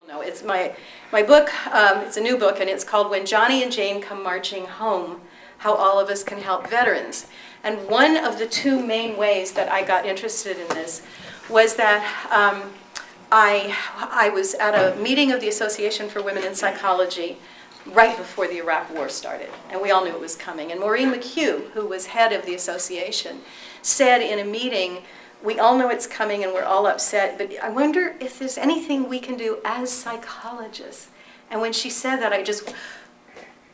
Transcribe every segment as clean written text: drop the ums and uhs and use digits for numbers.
No, it's my book. It's a new book, and it's called When Johnny and Jane Come Marching Home, How All of Us Can Help Veterans. And one of the two main ways that I got interested in this was that I was at a meeting of the Association for Women in Psychology right before the Iraq War started, and we all knew it was coming. And Maureen McHugh, who was head of the association, said in a meeting, "We all know it's coming and we're all upset, but I wonder if there's anything we can do as psychologists." And when she said that, I just,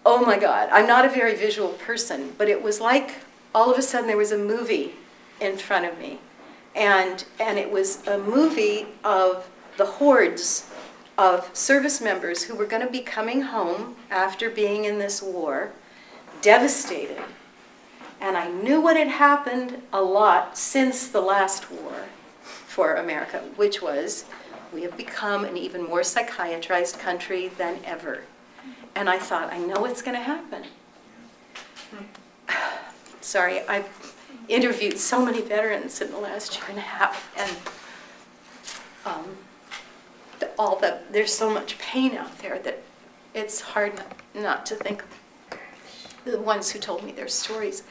oh my God, I'm not a very visual person, but it was like all of a sudden there was a movie in front of me. And it was a movie of the hordes of service members who were going to be coming home after being in this war, devastated. And I knew what had happened a lot since the last war for America, which was we have become an even more psychiatrized country than ever. And I thought, I know what's going to happen. Sorry, I've interviewed so many veterans in the last year and a half, and there's so much pain out there that it's hard not to think of the ones who told me their stories.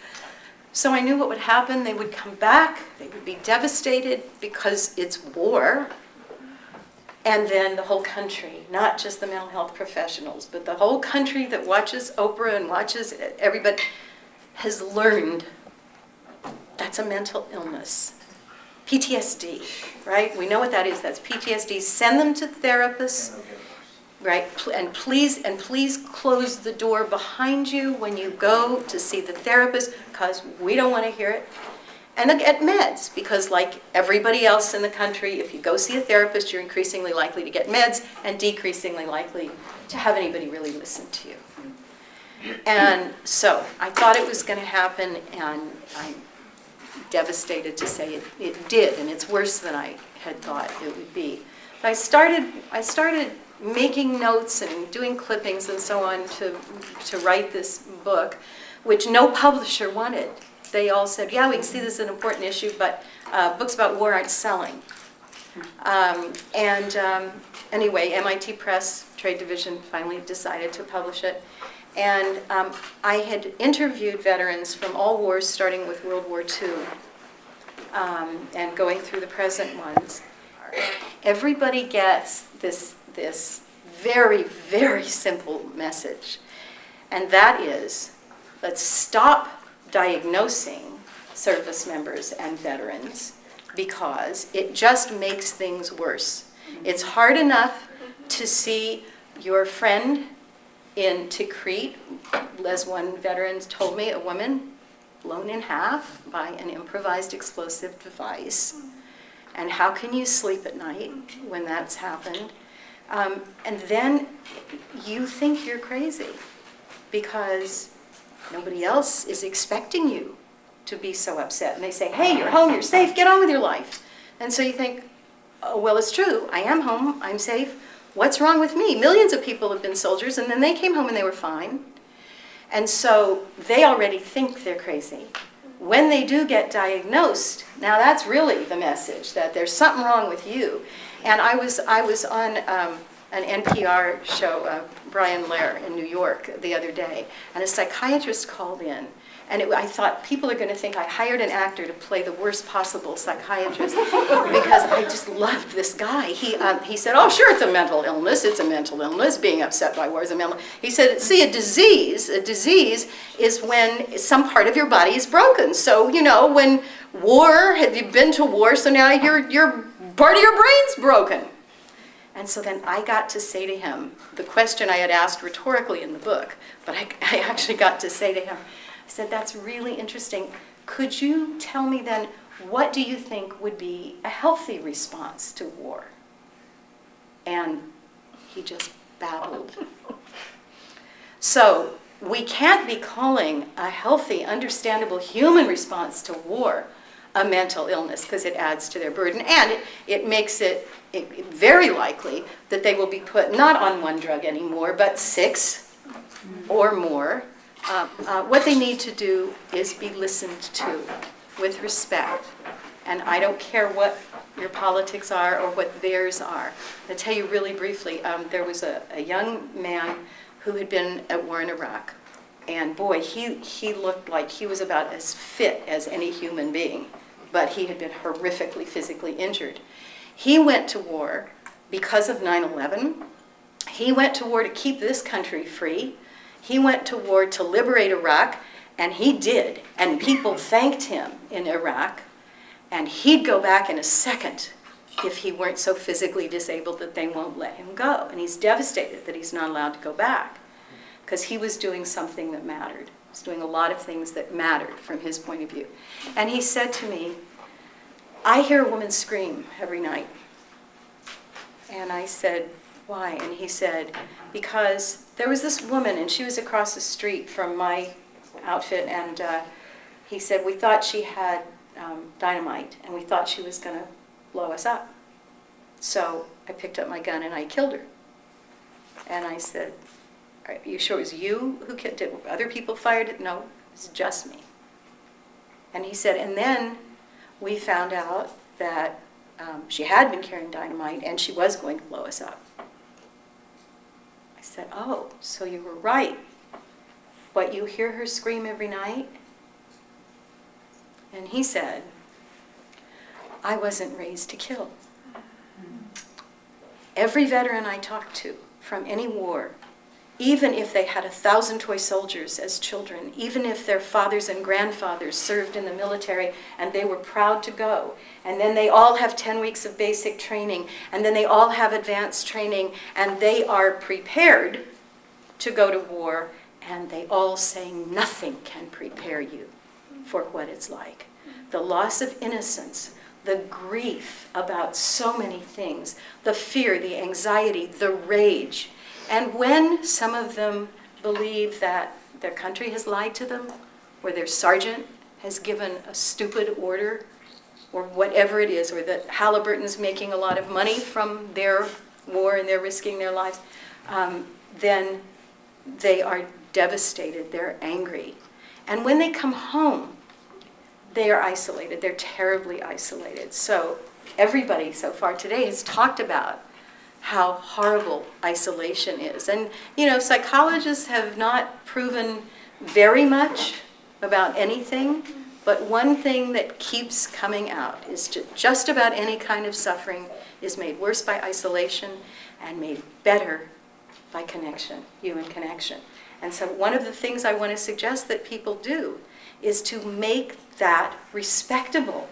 So I knew what would happen. They would come back, they would be devastated because it's war, and then the whole country, not just the mental health professionals, but the whole country that watches Oprah and watches everybody, has learned that's a mental illness. PTSD, right? We know what that is. That's PTSD. Send them to therapists, right? And please close the door behind you when you go to see the therapist, because we don't want to hear it. And get meds, because like everybody else in the country, if you go see a therapist, you're increasingly likely to get meds and decreasingly likely to have anybody really listen to you. And so I thought it was going to happen, and I'm devastated to say it did, and it's worse than I had thought it would be. But I started making notes and doing clippings and so on to write this book, which no publisher wanted. They all said, yeah, we can see this is an important issue, but books about war aren't selling. Anyway, MIT Press Trade Division finally decided to publish it. And I had interviewed veterans from all wars, starting with World War II, and going through the present ones. Everybody gets this very, very simple message, and that is, let's stop diagnosing service members and veterans, because it just makes things worse. It's hard enough to see your friend in Tikrit, as one veteran told me, a woman blown in half by an improvised explosive device. And how can you sleep at night when that's happened? And then you think you're crazy because nobody else is expecting you to be so upset. And they say, hey, you're home, you're safe, get on with your life. And so you think, oh, well, it's true, I am home, I'm safe. What's wrong with me? Millions of people have been soldiers, and then they came home and they were fine. And so they already think they're crazy. When they do get diagnosed, now that's really the message, that there's something wrong with you. And I was on an NPR show, Brian Lehrer in New York the other day, and a psychiatrist called in. And I thought, people are going to think I hired an actor to play the worst possible psychiatrist, because I just loved this guy. He said, oh, sure, it's a mental illness. It's a mental illness. Being upset by war is a mental. He said, see, a disease is when some part of your body is broken. So, you know, when war, have you been to war, so now your part of your brain's broken. And so then I got to say to him the question I had asked rhetorically in the book, but I actually got to say to him, I said, that's really interesting. Could you tell me then, what do you think would be a healthy response to war? And he just babbled. So we can't be calling a healthy, understandable human response to war a mental illness, because it adds to their burden, and it makes it very likely that they will be put not on one drug anymore, but 6 or more. What they need to do is be listened to with respect And I don't care what your politics are or what theirs are. I'll tell you really briefly, there was a young man who had been at war in Iraq. And boy, he looked like he was about as fit as any human being, but he had been horrifically physically injured. He went to war because of 9/11. He went to war to keep this country free. He went to war to liberate Iraq, and he did. And people thanked him in Iraq, and he'd go back in a second if he weren't so physically disabled that they won't let him go. And he's devastated that he's not allowed to go back, because he was doing something that mattered. He was doing a lot of things that mattered from his point of view. And he said to me, I hear a woman scream every night. And I said, why? And he said, because there was this woman, and she was across the street from my outfit, and he said, we thought she had dynamite, and we thought she was going to blow us up. So I picked up my gun and I killed her. And I said, are you sure it was you who killed it? Other people fired it? No, it was just me. And he said, and then we found out that she had been carrying dynamite and she was going to blow us up. I said, oh, so you were right. But you hear her scream every night? And he said, I wasn't raised to kill. Every veteran I talked to from any war, even if they had 1,000 toy soldiers as children, even if their fathers and grandfathers served in the military and they were proud to go, and then they all have 10 weeks of basic training, and then they all have advanced training, and they are prepared to go to war, and they all say nothing can prepare you for what it's like. The loss of innocence, the grief about so many things, the fear, the anxiety, the rage. And when some of them believe that their country has lied to them, or their sergeant has given a stupid order, or whatever it is, or that Halliburton's making a lot of money from their war and they're risking their lives, then they are devastated, they're angry. And when they come home, they are isolated, they're terribly isolated. So everybody so far today has talked about how horrible isolation is. And, you know, psychologists have not proven very much about anything, but one thing that keeps coming out is just about any kind of suffering is made worse by isolation and made better by connection, human connection. And so one of the things I want to suggest that people do is to make that respectable.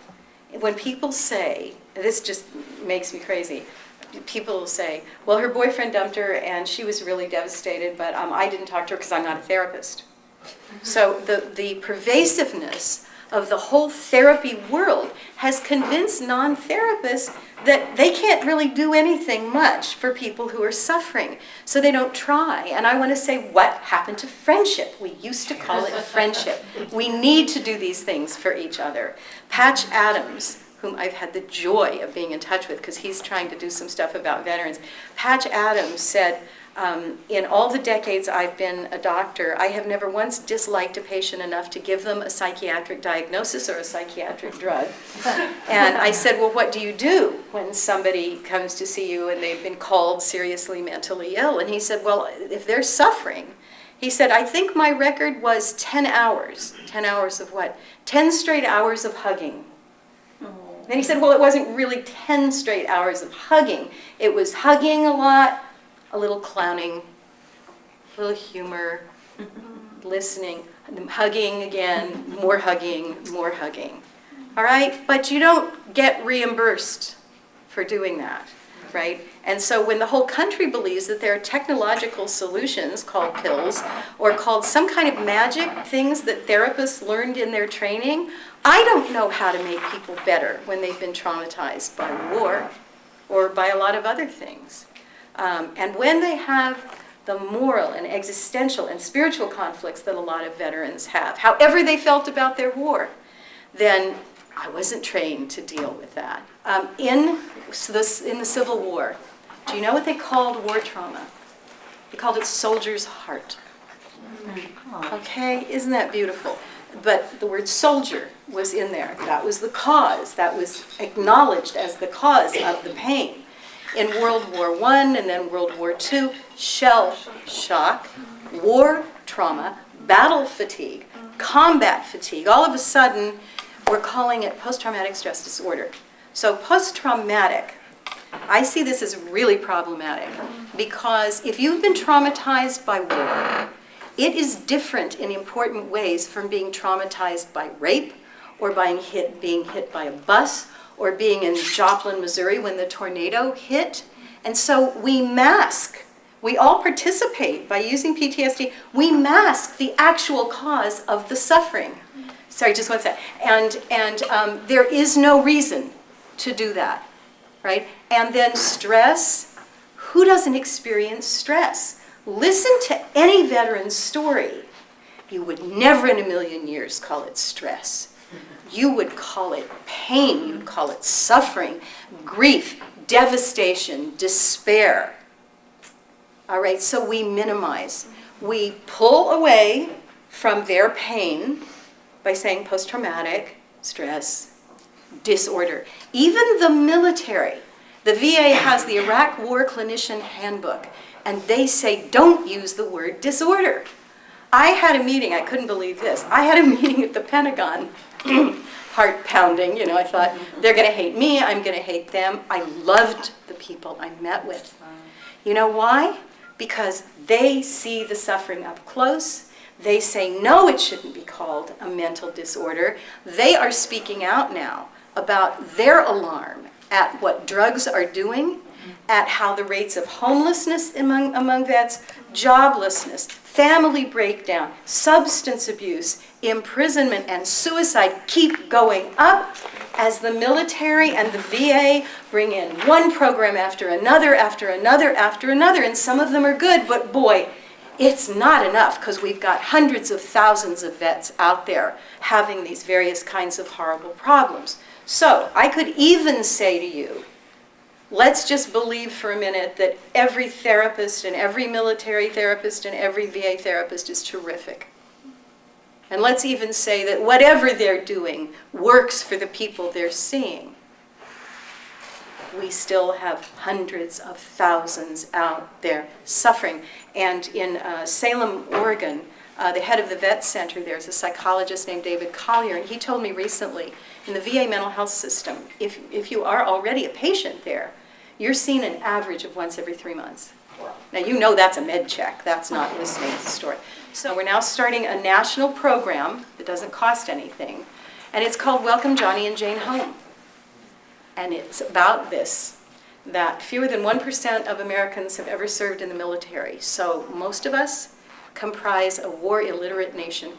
When people say, this just makes me crazy, people will say, well, her boyfriend dumped her and she was really devastated, but I didn't talk to her because I'm not a therapist. So the pervasiveness of the whole therapy world has convinced non-therapists that they can't really do anything much for people who are suffering. So they don't try. And I want to say, what happened to friendship? We used to call it friendship. We need to do these things for each other. Patch Adams, whom I've had the joy of being in touch with because he's trying to do some stuff about veterans. Patch Adams said, in all the decades I've been a doctor, I have never once disliked a patient enough to give them a psychiatric diagnosis or a psychiatric drug. And I said, well, what do you do when somebody comes to see you and they've been called seriously mentally ill? And he said, well, if they're suffering, he said, I think my record was 10 hours. 10 hours of what? 10 straight hours of hugging. Then he said, well, it wasn't really 10 straight hours of hugging. It was hugging a lot, a little clowning, a little humor, listening, hugging again, more hugging, more hugging. All right? But you don't get reimbursed for doing that, right? And so when the whole country believes that there are technological solutions called pills or called some kind of magic things that therapists learned in their training, I don't know how to make people better when they've been traumatized by war or by a lot of other things. And when they have the moral and existential and spiritual conflicts that a lot of veterans have, however they felt about their war, then I wasn't trained to deal with that. In the Civil War, do you know what they called war trauma? They called it soldier's heart. Okay, isn't that beautiful? but the word soldier was in there. That was the cause. That was acknowledged as the cause of the pain. In World War I and then World War II, shell shock, war trauma, battle fatigue, combat fatigue. All of a sudden, we're calling it post-traumatic stress disorder. So post-traumatic, I see this as really problematic because if you've been traumatized by war, it is different in important ways from being traumatized by rape or being hit by a bus or being in Joplin, Missouri when the tornado hit. And so we mask. We all participate by using PTSD. We mask the actual cause of the suffering. Sorry, just one sec. And there is no reason to do that, right? And then stress. Who doesn't experience stress? Listen to any veteran's story. You would never in a million years call it stress. You would call it pain. You'd call it suffering, grief, devastation, despair. All right, so we minimize. We pull away from their pain by saying post-traumatic stress disorder. Even the military, the VA has the Iraq War Clinician Handbook, and they say don't use the word disorder. I had a meeting, I couldn't believe this. I had a meeting at the Pentagon, heart pounding, I thought, they're gonna hate me, I'm gonna hate them. I loved the people I met with. You know why? Because they see the suffering up close. They say, no, it shouldn't be called a mental disorder. They are speaking out now about their alarm at what drugs are doing, at how the rates of homelessness among vets, joblessness, family breakdown, substance abuse, imprisonment, and suicide keep going up as the military and the VA bring in one program after another, after another, after another, and some of them are good, but boy, it's not enough because we've got hundreds of thousands of vets out there having these various kinds of horrible problems. So I could even say to you, let's just believe for a minute that every therapist and every military therapist and every VA therapist is terrific. And let's even say that whatever they're doing works for the people they're seeing. We still have hundreds of thousands out there suffering. And in Salem, Oregon, the head of the vet center, there's a psychologist named David Collier, and he told me recently, in the VA mental health system, if you are already a patient there, you're seen an average of once every 3 months. Now you know that's a med check, that's not listening to the story. So we're now starting a national program that doesn't cost anything, and it's called Welcome Johnny and Jane Home. And it's about this, that fewer than 1% of Americans have ever served in the military. So most of us comprise a war illiterate nation.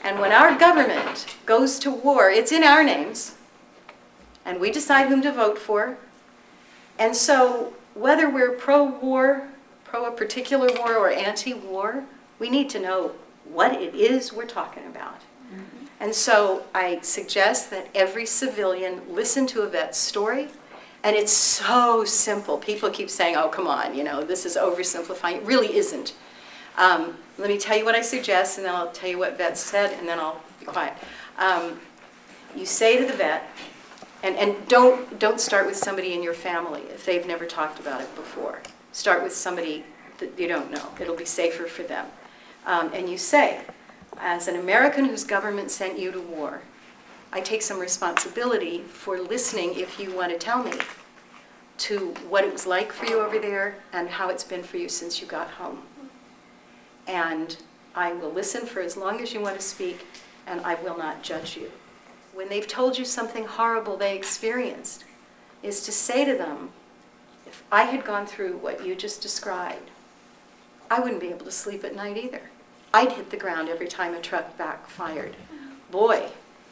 And when our government goes to war, it's in our names, and we decide whom to vote for. And so whether we're pro-war, pro a particular war, or anti-war, we need to know what it is we're talking about. And so I suggest that every civilian listen to a vet's story. And it's so simple. People keep saying, oh, come on, this is oversimplifying. It really isn't. Let me tell you what I suggest, and then I'll tell you what vets said, and then I'll be quiet. You say to the vet, and don't start with somebody in your family if they've never talked about it before. Start with somebody that you don't know. It'll be safer for them. And you say, as an American whose government sent you to war, I take some responsibility for listening, if you want to tell me, to what it was like for you over there and how it's been for you since you got home. And I will listen for as long as you want to speak, and I will not judge you. When they've told you something horrible they experienced, is to say to them, if I had gone through what you just described, I wouldn't be able to sleep at night either. I'd hit the ground every time a truck backfired. Boy,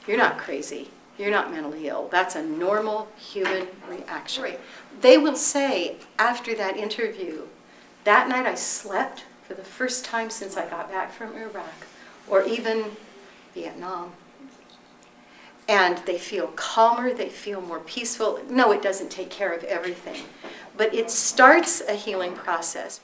you're not crazy. You're not mentally ill. That's a normal human reaction. They will say after that interview, that night I slept for the first time since I got back from Iraq, or even Vietnam. And they feel calmer, they feel more peaceful. No, it doesn't take care of everything, but it starts a healing process.